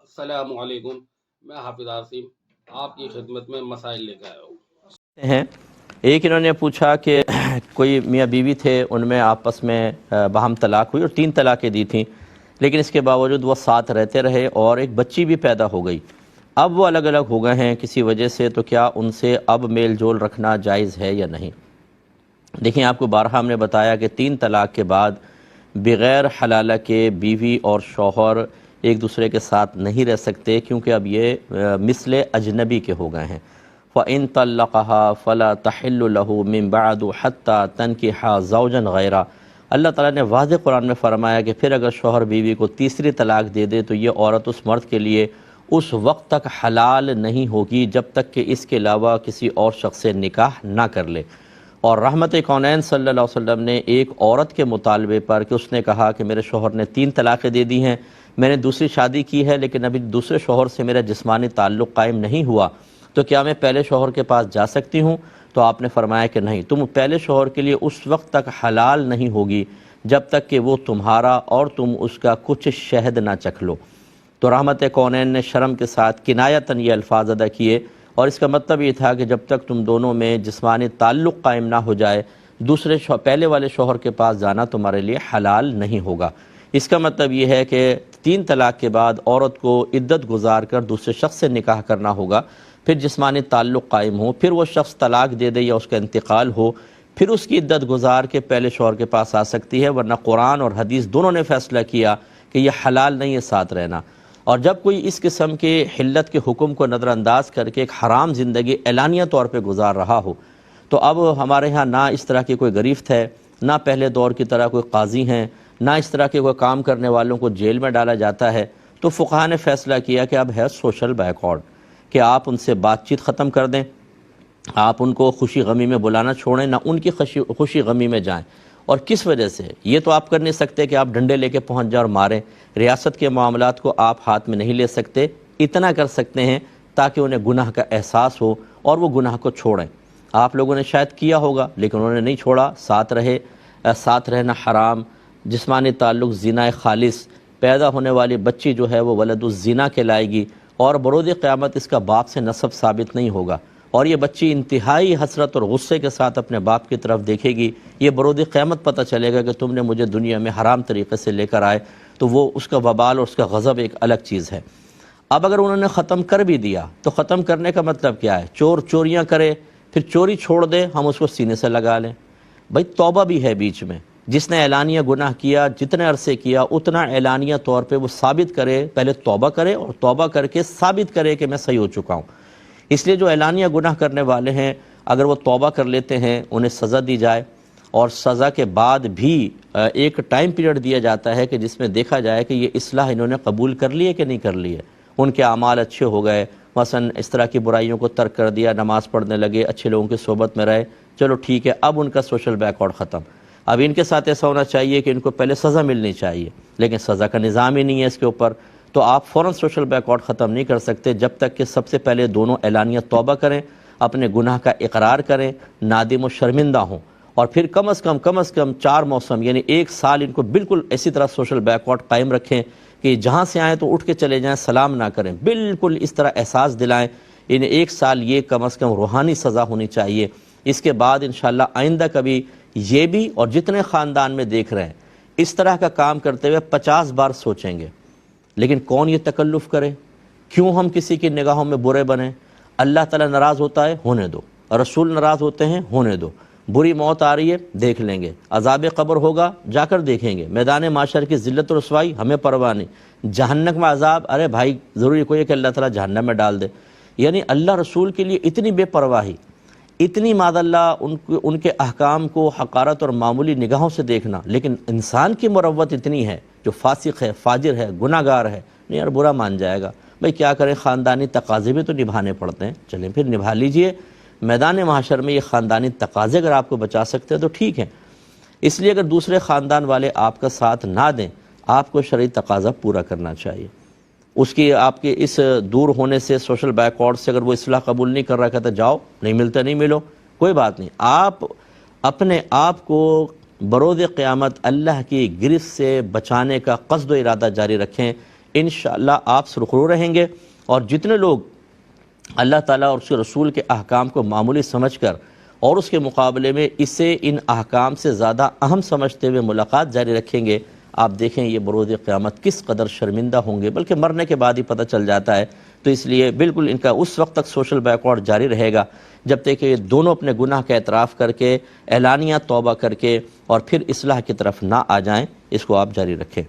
السلام علیکم، میں حافظ عاصم آپ کی خدمت میں مسائل لے کے آیا ہوں۔ ہیں ایک انہوں نے پوچھا کہ کوئی میاں بیوی تھے، ان میں آپس میں باہم طلاق ہوئی اور 3 طلاقیں دی تھیں، لیکن اس کے باوجود وہ ساتھ رہتے رہے اور ایک بچی بھی پیدا ہو گئی۔ اب وہ الگ الگ ہو گئے ہیں کسی وجہ سے، تو کیا ان سے اب میل جول رکھنا جائز ہے یا نہیں؟ دیکھیں، آپ کو بارہا ہم نے بتایا کہ 3 طلاق کے بعد بغیر حلالہ کے بیوی اور شوہر ایک دوسرے کے ساتھ نہیں رہ سکتے، کیونکہ اب یہ مثل اجنبی کے ہو گئے ہیں۔ فَإِن طَلَّقَهَا فَلَا تَحِلُّ لَهُ مِن بَعْدُ حَتَّى تَنكِحَ زَوْجًا غَيْرَهُ۔ اللہ تعالیٰ نے واضح قرآن میں فرمایا کہ پھر اگر شوہر بیوی کو تیسری طلاق دے دے تو یہ عورت اس مرد کے لیے اس وقت تک حلال نہیں ہوگی جب تک کہ اس کے علاوہ کسی اور شخص سے نکاح نہ کر لے۔ اور رحمت کونین صلی اللہ علیہ وسلم نے ایک عورت کے مطالبے پر کہ اس نے کہا کہ میرے شوہر نے 3 طلاقیں دے دی ہیں، میں نے دوسری شادی کی ہے لیکن ابھی دوسرے شوہر سے میرا جسمانی تعلق قائم نہیں ہوا، تو کیا میں پہلے شوہر کے پاس جا سکتی ہوں؟ تو آپ نے فرمایا کہ نہیں، تم پہلے شوہر کے لیے اس وقت تک حلال نہیں ہوگی جب تک کہ وہ تمہارا اور تم اس کا کچھ شہد نہ چکھ لو۔ تو رحمت کونین نے شرم کے ساتھ کنایتاً یہ الفاظ ادا کیے، اور اس کا مطلب یہ تھا کہ جب تک تم دونوں میں جسمانی تعلق قائم نہ ہو جائے پہلے والے شوہر کے پاس جانا تمہارے لیے حلال نہیں ہوگا۔ اس کا مطلب یہ ہے کہ 3 طلاق کے بعد عورت کو عدت گزار کر دوسرے شخص سے نکاح کرنا ہوگا، پھر جسمانی تعلق قائم ہو، پھر وہ شخص طلاق دے دے یا اس کا انتقال ہو، پھر اس کی عدت گزار کے پہلے شوہر کے پاس آ سکتی ہے، ورنہ قرآن اور حدیث دونوں نے فیصلہ کیا کہ یہ حلال نہیں ہے ساتھ رہنا۔ اور جب کوئی اس قسم کے حلت کے حکم کو نظر انداز کر کے ایک حرام زندگی اعلانیہ طور پہ گزار رہا ہو، تو اب ہمارے ہاں نہ اس طرح کی کوئی گرفت ہے، نہ پہلے دور کی طرح کوئی قاضی ہیں، نہ اس طرح کے کوئی کام کرنے والوں کو جیل میں ڈالا جاتا ہے۔ تو فقہا نے فیصلہ کیا کہ اب ہے سوشل بیکورڈ، کہ آپ ان سے بات چیت ختم کر دیں، آپ ان کو خوشی غمی میں بلانا چھوڑیں، نہ ان کی خوشی غمی میں جائیں۔ اور کس وجہ سے؟ یہ تو آپ کر نہیں سکتے کہ آپ ڈنڈے لے کے پہنچ جائیں اور ماریں، ریاست کے معاملات کو آپ ہاتھ میں نہیں لے سکتے، اتنا کر سکتے ہیں تاکہ انہیں گناہ کا احساس ہو اور وہ گناہ کو چھوڑیں۔ آپ لوگوں نے شاید کیا ہوگا لیکن انہوں نے نہیں چھوڑا، ساتھ رہے۔ ساتھ رہنا حرام، جسمانی تعلق زنا خالص، پیدا ہونے والی بچی جو ہے وہ ولد الزنا کہلائے گی، اور بروز قیامت اس کا باپ سے نسب ثابت نہیں ہوگا، اور یہ بچی انتہائی حسرت اور غصے کے ساتھ اپنے باپ کی طرف دیکھے گی۔ یہ بروز قیامت پتہ چلے گا کہ تم نے مجھے دنیا میں حرام طریقے سے لے کر آئے، تو وہ اس کا وبال اور اس کا غضب ایک الگ چیز ہے۔ اب اگر انہوں نے ختم کر بھی دیا تو ختم کرنے کا مطلب کیا ہے؟ چور چوریاں کرے پھر چوری چھوڑ دے، ہم اس کو سینے سے لگا لیں؟ بھائی توبہ بھی ہے بیچ میں، جس نے اعلانیہ گناہ کیا جتنے عرصے کیا اتنا اعلانیہ طور پہ وہ ثابت کرے، پہلے توبہ کرے اور توبہ کر کے ثابت کرے کہ میں صحیح ہو چکا ہوں۔ اس لیے جو اعلانیہ گناہ کرنے والے ہیں اگر وہ توبہ کر لیتے ہیں انہیں سزا دی جائے، اور سزا کے بعد بھی ایک ٹائم پیریڈ دیا جاتا ہے کہ جس میں دیکھا جائے کہ یہ اصلاح انہوں نے قبول کر لی ہے کہ نہیں کر لی ہے، ان کے اعمال اچھے ہو گئے، مثلا اس طرح کی برائیوں کو ترک کر دیا، نماز پڑھنے لگے، اچھے لوگوں کی صحبت میں رہے، چلو ٹھیک ہے، اب ان کا سوشل بیکورڈ ختم۔ اب ان کے ساتھ ایسا ہونا چاہیے کہ ان کو پہلے سزا ملنی چاہیے، لیکن سزا کا نظام ہی نہیں ہے اس کے اوپر، تو آپ فوراً سوشل بیکورڈ ختم نہیں کر سکتے جب تک کہ سب سے پہلے دونوں اعلانیہ توبہ کریں، اپنے گناہ کا اقرار کریں، نادم و شرمندہ ہوں، اور پھر کم از کم 4 موسم یعنی 1 سال ان کو بالکل اسی طرح سوشل بیکورڈ قائم رکھیں کہ جہاں سے آئیں تو اٹھ کے چلے جائیں، سلام نہ کریں، بالکل اس طرح احساس دلائیں۔ انہیں 1 سال یہ کم از کم روحانی سزا ہونی چاہیے۔ اس کے بعد انشاءاللہ آئندہ کبھی یہ بھی اور جتنے خاندان میں دیکھ رہے ہیں اس طرح کا کام کرتے ہوئے 50 بار سوچیں گے، لیکن کون یہ تکلف کرے؟ کیوں ہم کسی کی نگاہوں میں برے بنیں؟ اللہ تعالیٰ ناراض ہوتا ہے، ہونے دو، رسول ناراض ہوتے ہیں، ہونے دو۔ بری موت آ رہی ہے، دیکھ لیں گے، عذاب قبر ہوگا، جا کر دیکھیں گے، میدان معاشر کی ذلت و رسوائی ہمیں پرواہ نہیں، جہنم میں عذاب، ارے بھائی ضروری کوئی ہے کہ اللہ تعالیٰ جہنم میں ڈال دے؟ یعنی اللہ رسول کے لیے اتنی بے پرواہی، اتنی معاذ اللہ ان کے احکام کو حقارت اور معمولی نگاہوں سے دیکھنا، لیکن انسان کی مروت اتنی ہے، جو فاسق ہے، فاجر ہے، گناہ گار ہے، نہیں یار برا مان جائے گا، بھائی کیا کریں، خاندانی تقاضے بھی تو نبھانے پڑتے ہیں، چلیں پھر نبھا لیجئے۔ میدان محشر میں یہ خاندانی تقاضے اگر آپ کو بچا سکتے ہیں تو ٹھیک ہے، اس لیے اگر دوسرے خاندان والے آپ کا ساتھ نہ دیں، آپ کو شرعی تقاضا پورا کرنا چاہیے۔ اس کی آپ کے اس دور ہونے سے، سوشل بیکورڈ سے اگر وہ اصلاح قبول نہیں کر رہا، کہتا جاؤ، نہیں ملتا نہیں ملو، کوئی بات نہیں، آپ اپنے آپ کو بروز قیامت اللہ کی گرفت سے بچانے کا قصد و ارادہ جاری رکھیں، انشاءاللہ آپ سرخرو رہیں گے، اور جتنے لوگ اللہ تعالیٰ اور اس کے رسول کے احکام کو معمولی سمجھ کر اور اس کے مقابلے میں اسے ان احکام سے زیادہ اہم سمجھتے ہوئے ملاقات جاری رکھیں گے، آپ دیکھیں یہ بروز قیامت کس قدر شرمندہ ہوں گے، بلکہ مرنے کے بعد ہی پتہ چل جاتا ہے۔ تو اس لیے بالکل ان کا اس وقت تک سوشل بیکورڈ جاری رہے گا جب تک کہ یہ دونوں اپنے گناہ کا اعتراف کر کے اعلانیہ توبہ کر کے اور پھر اصلاح کی طرف نہ آ جائیں۔ اس کو آپ جاری رکھیں۔